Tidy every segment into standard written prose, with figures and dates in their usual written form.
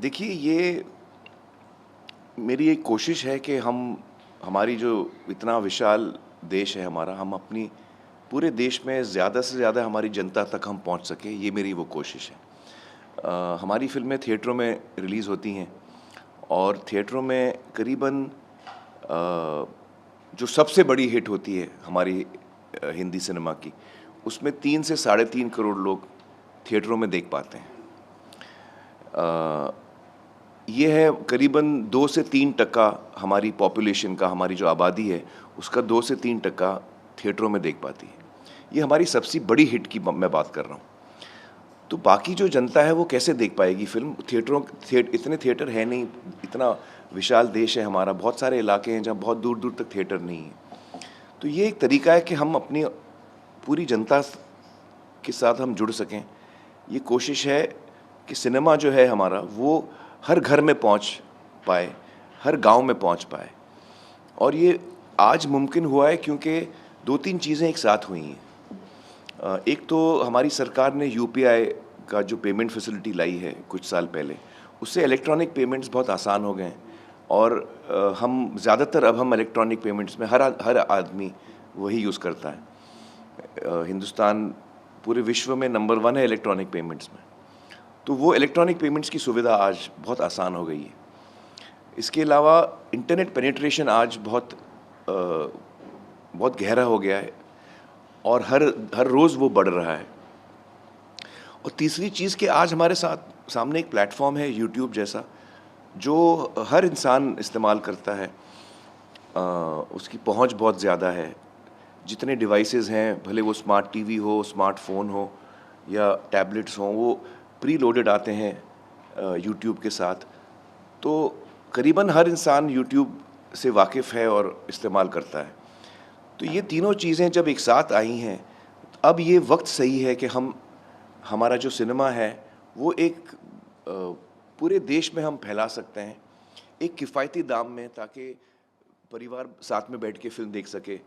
देखिए, ये मेरी एक कोशिश है कि हमारी जो इतना विशाल देश है हमारा, हम अपनी पूरे देश में ज़्यादा से ज़्यादा हमारी जनता तक हम पहुंच सकें, ये मेरी वो कोशिश है। हमारी फ़िल्में थिएटरों में रिलीज़ होती हैं और थिएटरों में करीबन जो सबसे बड़ी हिट होती है हमारी हिंदी सिनेमा की, उसमें 3 से साढ़े 3 करोड़ लोग थिएटरों में देख पाते हैं। अ, ये है करीबन 2 से 3% हमारी पॉपुलेशन का, हमारी जो आबादी है, उसका 2 से 3% थिएटरों में देख पाती है। ये हमारी सबसे बड़ी हिट की मैं बात कर रहा हूँ। तो बाकी जो जनता है वो कैसे देख पाएगी फ़िल्म? इतने थिएटर है नहीं, इतना विशाल देश है हमारा, बहुत सारे इलाके हैं जहाँ बहुत दूर-दूर तक थिएटर नहीं है। तो ये एक तरीका है कि हम अपनी पूरी जनता के साथ हम जुड़ सकें। ये कोशिश है कि सिनेमा जो है हमारा वो हर घर में पहुंच पाए, हर गांव में पहुंच पाए। और ये आज मुमकिन हुआ है क्योंकि 2-3 चीज़ें एक साथ हुई हैं। एक तो हमारी सरकार ने यूपीआई का जो पेमेंट फैसिलिटी लाई है कुछ साल पहले, उससे इलेक्ट्रॉनिक पेमेंट्स बहुत आसान हो गए हैं और अब हम इलेक्ट्रॉनिक पेमेंट्स में हर आदमी वही यूज़ करता है। हिंदुस्तान पूरे विश्व में नंबर 1 है इलेक्ट्रॉनिक पेमेंट्स में। तो वो इलेक्ट्रॉनिक पेमेंट्स की सुविधा आज बहुत आसान हो गई है। इसके अलावा इंटरनेट पेनिट्रेशन आज बहुत गहरा हो गया है और हर हर रोज़ वो बढ़ रहा है। और तीसरी चीज़ कि आज हमारे सामने एक प्लेटफ़ॉर्म है यूट्यूब जैसा, जो हर इंसान इस्तेमाल करता है। उसकी पहुंच बहुत ज़्यादा है। जितने डिवाइसेज़ हैं, भले वो स्मार्ट टीवी हो, स्मार्टफ़ोन हो या टैबलेट्स हों, वो प्री लोडेड आते हैं यूट्यूब के साथ। तो करीबन हर इंसान यूट्यूब से वाकिफ़ है और इस्तेमाल करता है। तो ये तीनों चीज़ें जब एक साथ आई हैं, अब ये वक्त सही है कि हमारा जो सिनेमा है वो एक पूरे देश में हम फैला सकते हैं, एक किफ़ायती दाम में, ताकि परिवार साथ में बैठ के फ़िल्म देख सके।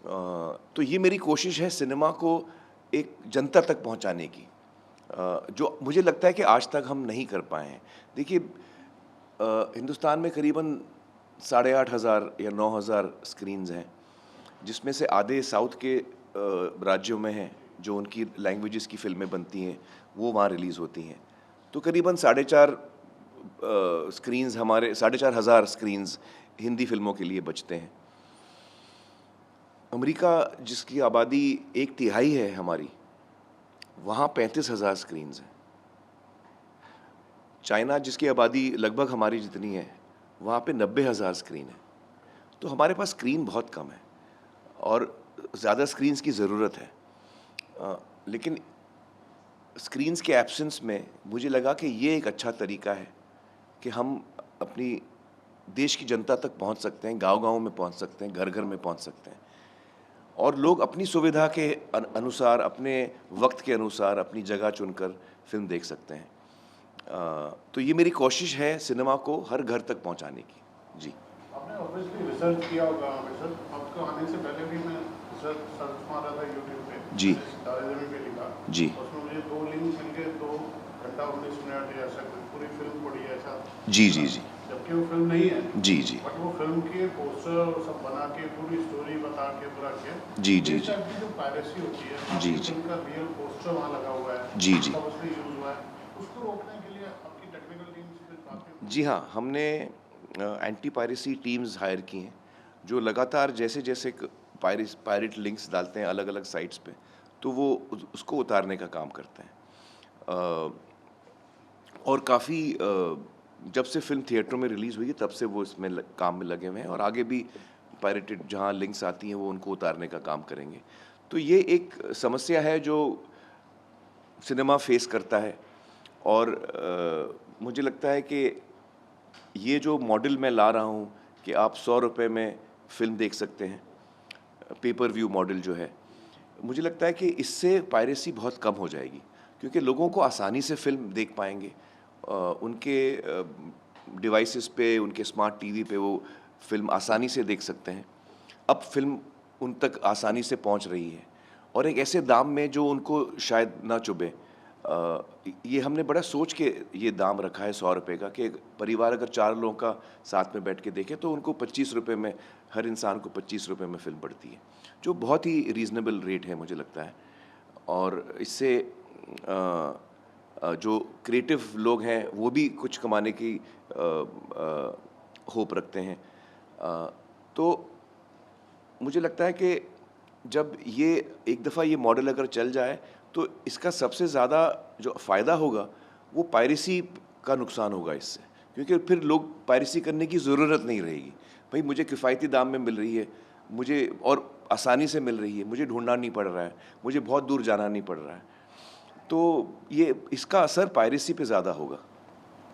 तो ये मेरी कोशिश है सिनेमा को एक जनता तक पहुंचाने की, जो मुझे लगता है कि आज तक हम नहीं कर पाए हैं। देखिए, हिंदुस्तान में करीबन 8,500 या 9,000 स्क्रीन्स हैं, जिसमें से आधे साउथ के राज्यों में हैं, जो उनकी लैंग्वेजेस की फ़िल्में बनती हैं, वो वहाँ रिलीज़ होती हैं। तो करीबन 4,500 स्क्रीन्स हिंदी फ़िल्मों के लिए बचते हैं। अमेरिका, जिसकी आबादी 1/3 है हमारी, वहाँ 35,000 स्क्रीन्स हैं। चाइना, जिसकी आबादी लगभग हमारी जितनी है, वहाँ पे 90,000 स्क्रीन है। तो हमारे पास स्क्रीन बहुत कम है और ज़्यादा स्क्रीन्स की ज़रूरत है। लेकिन स्क्रीन्स के एब्सेंस में मुझे लगा कि ये एक अच्छा तरीका है कि हम अपनी देश की जनता तक पहुंच सकते हैं, गांव-गांव में पहुंच सकते हैं, घर-घर में पहुंच सकते हैं और लोग अपनी सुविधा के अनुसार, अपने वक्त के अनुसार अपनी जगह चुनकर फ़िल्म देख सकते हैं। तो ये मेरी कोशिश है सिनेमा को हर घर तक पहुंचाने की। जी। आपने ऑब्वियसली रिसर्च किया होगा हमेशा। आपको आने से पहले भी मैं सर्च मारा था यूट्यूब पे, जी। सितारे ज़मीं पे लिखा। जी। उसमें मुझे 2 लिंक मिल गए, 2 घंटा 19 मिनट या ऐसा कुछ, पूरी फिल्म पड़ी है ऐसा। जी, जी, जी। जबकि वो फिल्म नहीं है। जी, जी। बट वो फिल्म के पोस्टर सब बना के, पूरी स्टोरी बता के, पूरा किया। जी, जी, इस जी। टाइप की जो पायरेसी होती है, जी, आपकी जी। फिल्म का रियल पोस्टर वहाँ लगा हुआ है, जी, जी। सब उसमें यूज़ हुआ है। उसको रोकने के लिए आपकी टेक्निकल टीम से कुछ बातें हुई? जी हाँ, हमने एंटी पायरेसी टीम्स हायर की हैं, जो लगातार जैसे-जैसे पायरेट लिंक्स डालते हैं अलग-अलग साइट्स पे, तो वो उसको उतारने का काम करते हैं। अ, और काफ़ी जब से फ़िल्म थिएटरों में रिलीज़ हुई है, तब से वो इसमें काम में लगे हुए हैं और आगे भी पायरेटेड जहाँ लिंक्स आती हैं, वो उनको उतारने का काम करेंगे। तो ये एक समस्या है जो सिनेमा फेस करता है और मुझे लगता है कि ये जो मॉडल मैं ला रहा हूँ कि आप 100 रुपए में फ़िल्म देख सकते हैं, पेपर व्यू मॉडल जो है, मुझे लगता है कि इससे पायरेसी बहुत कम हो जाएगी, क्योंकि लोगों को आसानी से फ़िल्म देख पाएँगे। उनके डिवाइसेस पे, उनके स्मार्ट टीवी पे वो फ़िल्म आसानी से देख सकते हैं। अब फ़िल्म उन तक आसानी से पहुंच रही है और एक ऐसे दाम में जो उनको शायद ना चुभे। ये हमने बड़ा सोच के ये दाम रखा है 100 रुपये का, कि परिवार अगर 4 लोगों का साथ में बैठ के देखे तो उनको 25 रुपये में, हर इंसान को 25 रुपये में फिल्म पड़ती है, जो बहुत ही रीज़नेबल रेट है मुझे लगता है। और इससे जो क्रिएटिव लोग हैं वो भी कुछ कमाने की होप रखते हैं। तो मुझे लगता है कि जब ये एक दफ़ा ये मॉडल अगर चल जाए तो इसका सबसे ज़्यादा जो फ़ायदा होगा वो पायरेसी का नुकसान होगा इससे, क्योंकि फिर लोग पायरेसी करने की ज़रूरत नहीं रहेगी। भाई मुझे किफ़ायती दाम में मिल रही है, मुझे और आसानी से मिल रही है, मुझे ढूंढना नहीं पड़ रहा है, मुझे बहुत दूर जाना नहीं पड़ रहा है, तो ये इसका असर पायरेसी पे ज़्यादा होगा।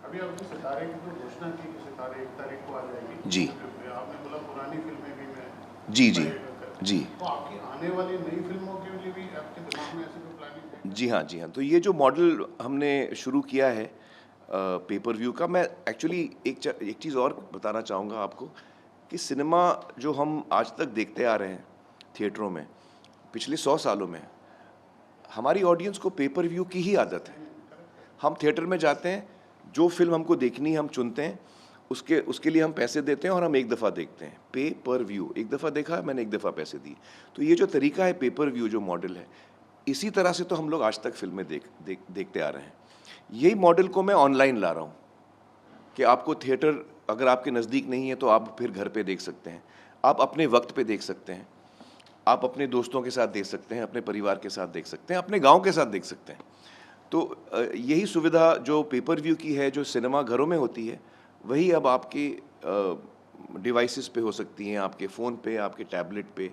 अभी आपने सितारे की जो घोषणा की कि सितारे 1 तारीख को आ जाएगी, जी। आपने बोला पुरानी फिल्में भी मैं जी जी जी तो आपकी आने वाली नई फिल्मों के लिए भी आपके दिमाग में ऐसी कोई प्लानिंग है? जी हाँ, जी हाँ। तो ये जो मॉडल हमने शुरू किया है पेपर व्यू का, मैं एक्चुअली एक चीज़ और बताना चाहूँगा आपको कि सिनेमा जो हम आज तक देखते आ रहे हैं थिएटरों में पिछले 100 सालों में, हमारी ऑडियंस को पेपर व्यू की ही आदत है। हम थिएटर में जाते हैं, जो फिल्म हमको देखनी है हम चुनते हैं, उसके लिए हम पैसे देते हैं और हम एक दफ़ा देखते हैं। पे पर व्यू, एक दफ़ा देखा मैंने, एक दफ़ा पैसे दिए। तो ये जो तरीका है पेपर व्यू जो मॉडल है, इसी तरह से तो हम लोग आज तक फिल्में देखते आ रहे हैं। यही मॉडल को मैं ऑनलाइन ला रहा हूँ कि आपको थिएटर अगर आपके नज़दीक नहीं है तो आप फिर घर पे देख सकते हैं, आप अपने वक्त पे देख सकते हैं, आप अपने दोस्तों के साथ देख सकते हैं, अपने परिवार के साथ देख सकते हैं, अपने गांव के साथ देख सकते हैं। तो यही सुविधा जो पेपर व्यू की है, जो सिनेमा घरों में होती है, वही अब आपके डिवाइसेस पे हो सकती हैं, आपके फ़ोन पे, आपके टैबलेट पे,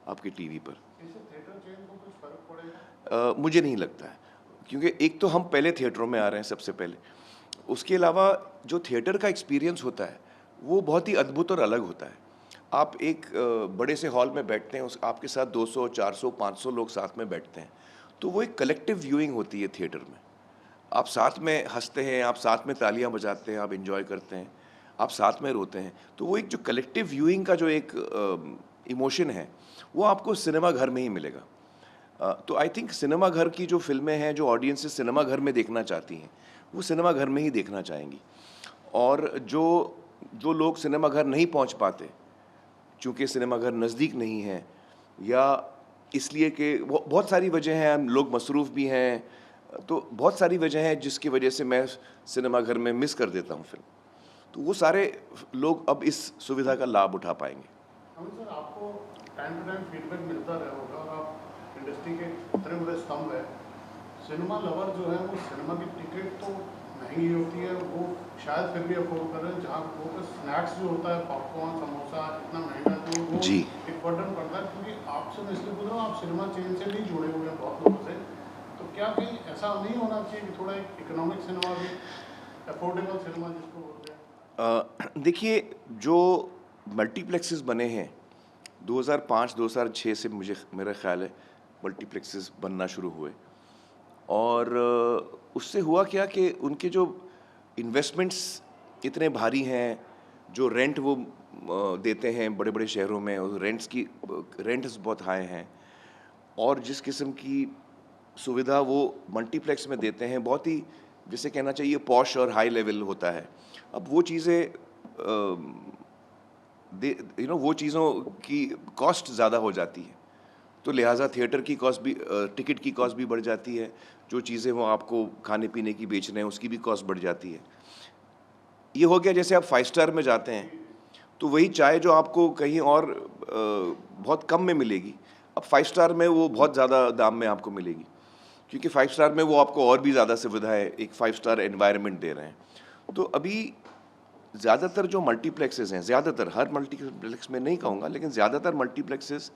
आपके टीवी पर। इससे थिएटर चेन को कुछ फर्क पड़ेगा? मुझे नहीं लगता है, क्योंकि एक तो हम पहले थिएटरों में आ रहे हैं सबसे पहले, उसके अलावा जो थिएटर का एक्सपीरियंस होता है वो बहुत ही अद्भुत और अलग होता है। आप एक बड़े से हॉल में बैठते हैं, उस आपके साथ 200, 400, 500 लोग साथ में बैठते हैं, तो वो एक कलेक्टिव व्यूइंग होती है थिएटर में। आप साथ में हंसते हैं, आप साथ में तालियां बजाते हैं, आप एंजॉय करते हैं, आप साथ में रोते हैं। तो वो एक जो कलेक्टिव व्यूइंग का जो एक इमोशन है वो आपको सिनेमा घर में ही मिलेगा। तो आई थिंक सिनेमा घर की जो फिल्में हैं, जो ऑडियंसेस सिनेमा घर में देखना चाहती हैं, वो सिनेमा घर में ही देखना चाहेंगी। और जो लोग सिनेमा घर नहीं पहुंच पाते, चूँकि सिनेमा घर नज़दीक नहीं है, या इसलिए कि बहुत सारी वजह हैं, हम लोग मसरूफ़ भी हैं, तो बहुत सारी वजह हैं जिसकी वजह से मैं सिनेमा घर में मिस कर देता हूँ फिल्म। तो वो सारे लोग अब इस सुविधा का लाभ उठा पाएंगे। अमित सर, आपको टाइम टू टाइम फीडबैक मिलता रहा होगा और आप इंडस्ट्री के इतने बड़े स्तंभ है। सिनेमा लवर जो है वो सिनेमा की टिकट तो महंगी होती है, वो शायद फिर भी अफोर्ड कर रहे हैं, जहाँ वो स्नैक्स जो होता है, पॉपकॉर्न, समोसा इतना महंगा, तो वो जी। एक बर्डन पड़ता है। क्योंकि आपसे मैं इसलिए बोल रहा हूँ, आप सिनेमा चेन से नहीं जुड़े हुए हैं बहुत लोगों से, तो क्या कहीं ऐसा नहीं होना चाहिए कि थोड़ा एक इकोनॉमिक सिनेमा भी, अफोर्डेबल सिनेमा जिसको बोलते हैं? देखिए, जो मल्टीप्लेक्सेस बने हैं 2005-2006 से, मेरा ख्याल है मल्टीप्लेक्सेस बनना शुरू हुए, और उससे हुआ क्या कि उनके जो इन्वेस्टमेंट्स इतने भारी हैं, जो रेंट वो देते हैं बड़े बड़े शहरों में, रेंट्स बहुत हाई हैं, और जिस किस्म की सुविधा वो मल्टीप्लेक्स में देते हैं, बहुत ही, जैसे कहना चाहिए, पॉश और हाई लेवल होता है। अब वो चीज़ें वो चीज़ों की कॉस्ट ज़्यादा हो जाती है, तो लिहाजा थिएटर की कॉस्ट भी, टिकट की कॉस्ट भी बढ़ जाती है, जो चीज़ें वो आपको खाने पीने की बेच रहे हैं उसकी भी कॉस्ट बढ़ जाती है। ये हो गया, जैसे आप 5 स्टार में जाते हैं तो वही चाय जो आपको कहीं और बहुत कम में मिलेगी, अब 5 स्टार में वो बहुत ज़्यादा दाम में आपको मिलेगी, क्योंकि 5 स्टार में वो आपको और भी ज़्यादा सुविधाएं, एक 5 स्टार एनवायरनमेंट दे रहे हैं। तो अभी ज़्यादातर जो मल्टीप्लेक्सेस हैं, ज़्यादातर, हर मल्टीप्लेक्स में नहीं कहूँगा, लेकिन ज़्यादातर मल्टीप्लेक्सेस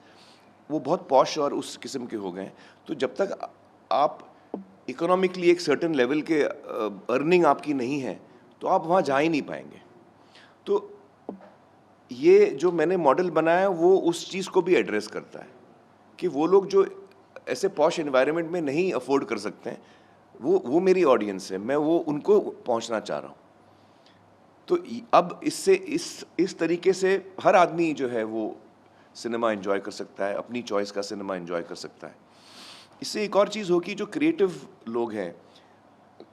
वो बहुत पॉश और उस किस्म के हो गए हैं। तो जब तक आप इकोनॉमिकली एक सर्टेन लेवल के अर्निंग आपकी नहीं है, तो आप वहाँ जा ही नहीं पाएंगे। तो ये जो मैंने मॉडल बनाया वो उस चीज़ को भी एड्रेस करता है कि वो लोग जो ऐसे पॉश एनवायरनमेंट में नहीं अफोर्ड कर सकते हैं, वो मेरी ऑडियंस है, मैं वो उनको पहुंचना चाह रहा हूं। तो अब इससे इस तरीके से हर आदमी जो है वो सिनेमा एंजॉय कर सकता है, अपनी चॉइस का सिनेमा एंजॉय कर सकता है। इससे एक और चीज़ होगी, जो क्रिएटिव लोग हैं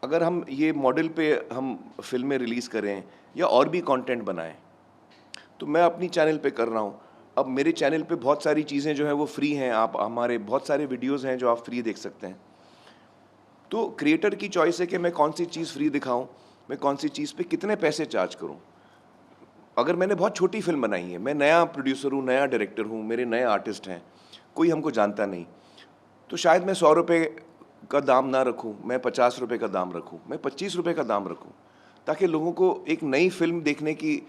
अगर हम ये मॉडल पे हम फिल्में रिलीज़ करें या और भी कंटेंट बनाएं, तो मैं अपनी चैनल पे कर रहा हूँ। अब मेरे चैनल पे बहुत सारी चीज़ें जो हैं वो फ्री हैं, आप हमारे बहुत सारे वीडियोज़ हैं जो आप फ्री देख सकते हैं। तो क्रिएटर की चॉइस है कि मैं कौन सी चीज़ फ्री दिखाऊं, मैं कौन सी चीज़ पे कितने पैसे चार्ज करूं। अगर मैंने बहुत छोटी फिल्म बनाई है, मैं नया प्रोड्यूसर हूं, नया डायरेक्टर हूं, मेरे नए आर्टिस्ट हैं, कोई हमको जानता नहीं, तो शायद मैं 100 रुपये का दाम ना रखूं, मैं 50 रुपये का दाम रखूं, मैं 25 रुपये का दाम रखूं, ताकि लोगों को एक नई फिल्म देखने की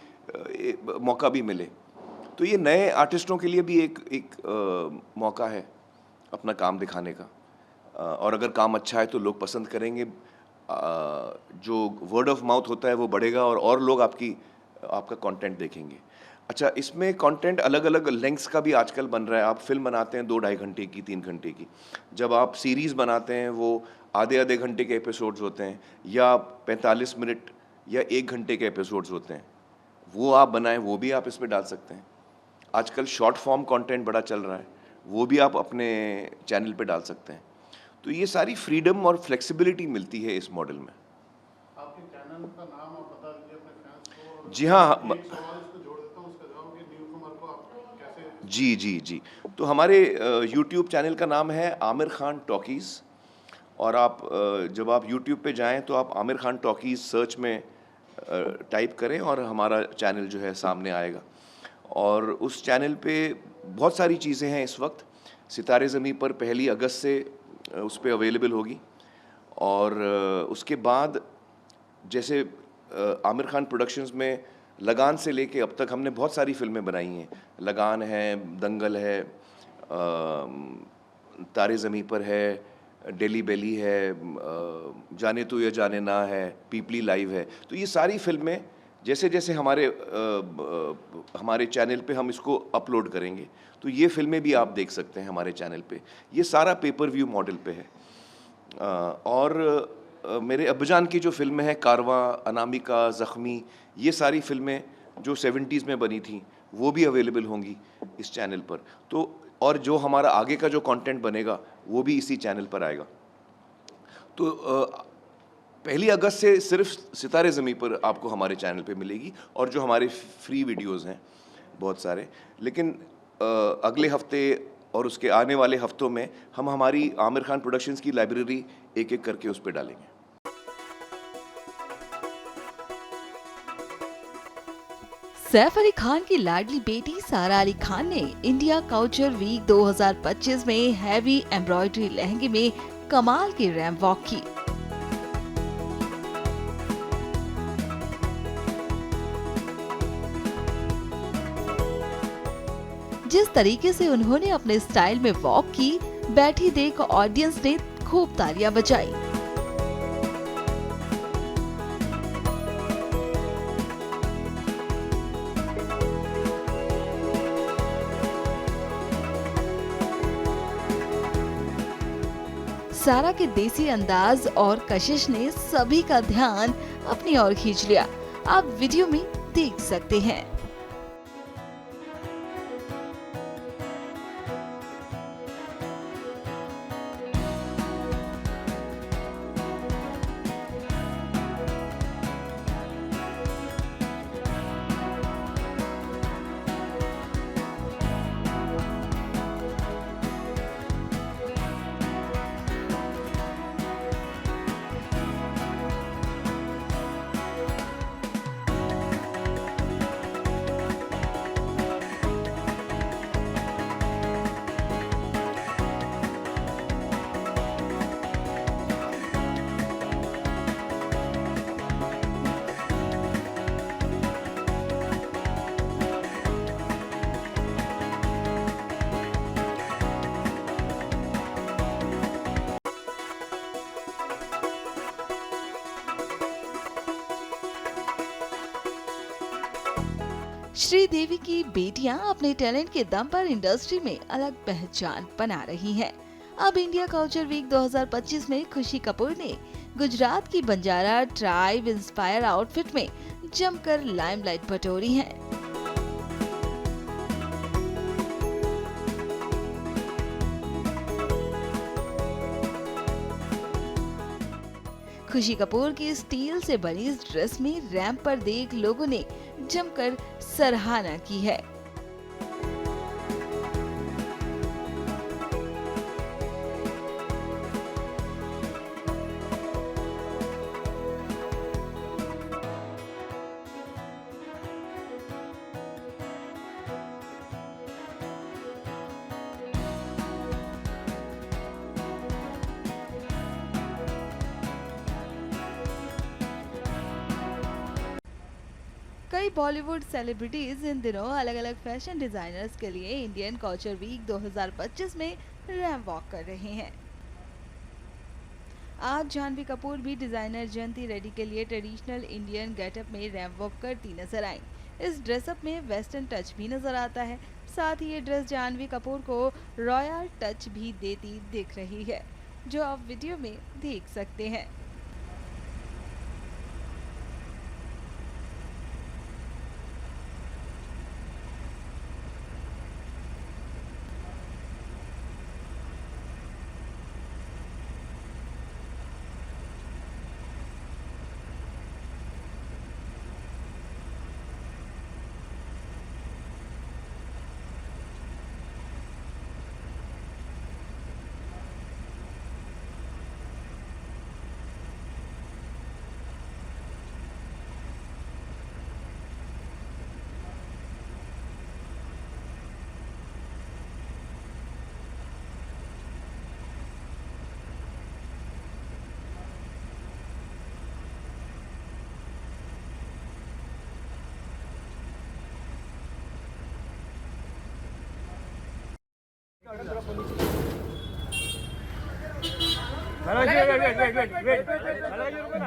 मौका भी मिले। तो ये नए आर्टिस्टों के लिए भी एक मौका है अपना काम दिखाने का। और अगर काम अच्छा है तो लोग पसंद करेंगे, जो वर्ड ऑफ माउथ होता है वो बढ़ेगा और लोग आपका कंटेंट देखेंगे। अच्छा, इसमें कंटेंट अलग अलग लेंथ्स का भी आजकल बन रहा है। आप फिल्म बनाते हैं 2-2.5 घंटे की, 3 घंटे की, जब आप सीरीज़ बनाते हैं वो आधे घंटे के एपिसोड्स होते हैं या 45 मिनट या 1 घंटे के एपिसोड्स होते हैं, वो आप बनाएं, वो भी आप इसमें डाल सकते हैं। आजकल शॉर्ट फॉर्म कंटेंट बड़ा चल रहा है, वो भी आप अपने चैनल पे डाल सकते हैं। तो ये सारी फ्रीडम और फ्लेक्सिबिलिटी मिलती है इस मॉडल में। आपके चैनल का नाम आप बता दीजिए अपने फैंस को। जी हाँ, एक सवाल इसको जोड़ देता हूँ, उसका जवाब कि न्यूकमर को आप कैसे। जी। तो हमारे यूट्यूब चैनल का नाम है आमिर खान टॉकीज़, और आप जब आप यूट्यूब पे जाएं तो आप आमिर खान टॉकीज़ सर्च में टाइप करें और हमारा चैनल जो है सामने आएगा। और उस चैनल पे बहुत सारी चीज़ें हैं इस वक्त। सितारे ज़मीं पर 1 अगस्त से उस पे अवेलेबल होगी, और उसके बाद जैसे आमिर खान प्रोडक्शंस में लगान से लेके अब तक हमने बहुत सारी फिल्में बनाई हैं। लगान है, दंगल है, तारे ज़मीं पर है, डेली बेली है, जाने तू या जाने ना है, पीपली लाइव है। तो ये सारी फिल्में जैसे जैसे हमारे चैनल पे हम इसको अपलोड करेंगे, तो ये फिल्में भी आप देख सकते हैं हमारे चैनल पे। ये सारा पेपर व्यू मॉडल पे है। और मेरे अब्बाजान की जो फिल्में हैं, कारवां, अनामिका, ज़ख्मी, ये सारी फिल्में जो 70s में बनी थी, वो भी अवेलेबल होंगी इस चैनल पर। तो और जो हमारा आगे का जो कंटेंट बनेगा वो भी इसी चैनल पर आएगा। तो 1 अगस्त से सिर्फ सितारे ज़मीं पर आपको हमारे चैनल पे मिलेगी, और जो हमारे फ्री वीडियोज़ हैं बहुत सारे। लेकिन अगले हफ्ते और उसके आने वाले हफ्तों में हम हमारी आमिर खान प्रोडक्शंस की लाइब्रेरी एक एक करके उस पर डालेंगे। सैफ अली खान की लाडली बेटी सारा अली खान ने इंडिया कल्चर वीक 2025 में हैवी एम्ब्रॉयडरी लहंगे में कमाल की रैंप वॉक की। जिस तरीके से उन्होंने अपने स्टाइल में वॉक की, बैठी देख ऑडियंस ने खूब तालियां बजाई। सारा के देसी अंदाज और कशिश ने सभी का ध्यान अपनी ओर खींच लिया। आप वीडियो में देख सकते हैं। श्रीदेवी की बेटियां अपने टैलेंट के दम पर इंडस्ट्री में अलग पहचान बना रही हैं। अब इंडिया कल्चर वीक 2025 में खुशी कपूर ने गुजरात की बंजारा ट्राइब इंस्पायर आउटफिट में जमकर लाइमलाइट बटोरी है। खुशी कपूर की स्टील से बनी इस ड्रेस में रैंप पर देख लोगों ने जमकर सराहना की है। कई बॉलीवुड सेलिब्रिटीज इन दिनों अलग अलग फैशन डिजाइनर्स के लिए इंडियन कल्चर वीक 2025 में रैंप वॉक कर रहे हैं। आज जानवी कपूर भी डिजाइनर जयंती रेड्डी के लिए ट्रेडिशनल इंडियन गेटअप में रैंप वॉक करती नजर आई। इस ड्रेसअप में वेस्टर्न टच भी नजर आता है। साथ ही ये ड्रेस जानवी कपूर को रॉयल टच भी देती दिख रही है, जो आप वीडियो में देख सकते हैं।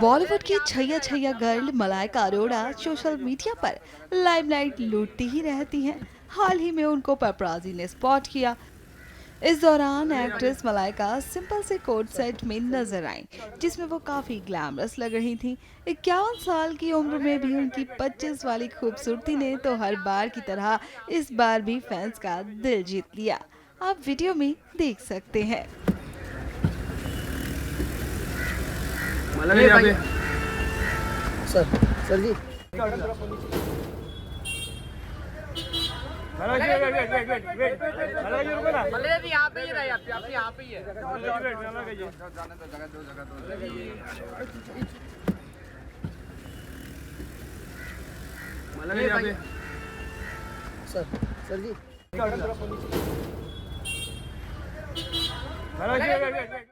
बॉलीवुड की Chaiyya Chaiyya girl Malaika Arora social media पर लाइमलाइट लूटती ही रहती हैं। हाल ही में उनको पेपराजी ने स्पॉट किया। इस दौरान एक्ट्रेस मलाइका सिंपल से कोट सेट में नजर आई, जिसमें वो काफी ग्लैमरस लग रही थी। 51 साल की उम्र में भी उनकी 25 वाली खूबसूरती ने तो हर बार की तरह इस बार भी फैंस का दिल जीत लिया। आप वीडियो में देख सकते हैं। सर जी यहाँ पे ही रहे, आप यहाँ पे ही है। सर जी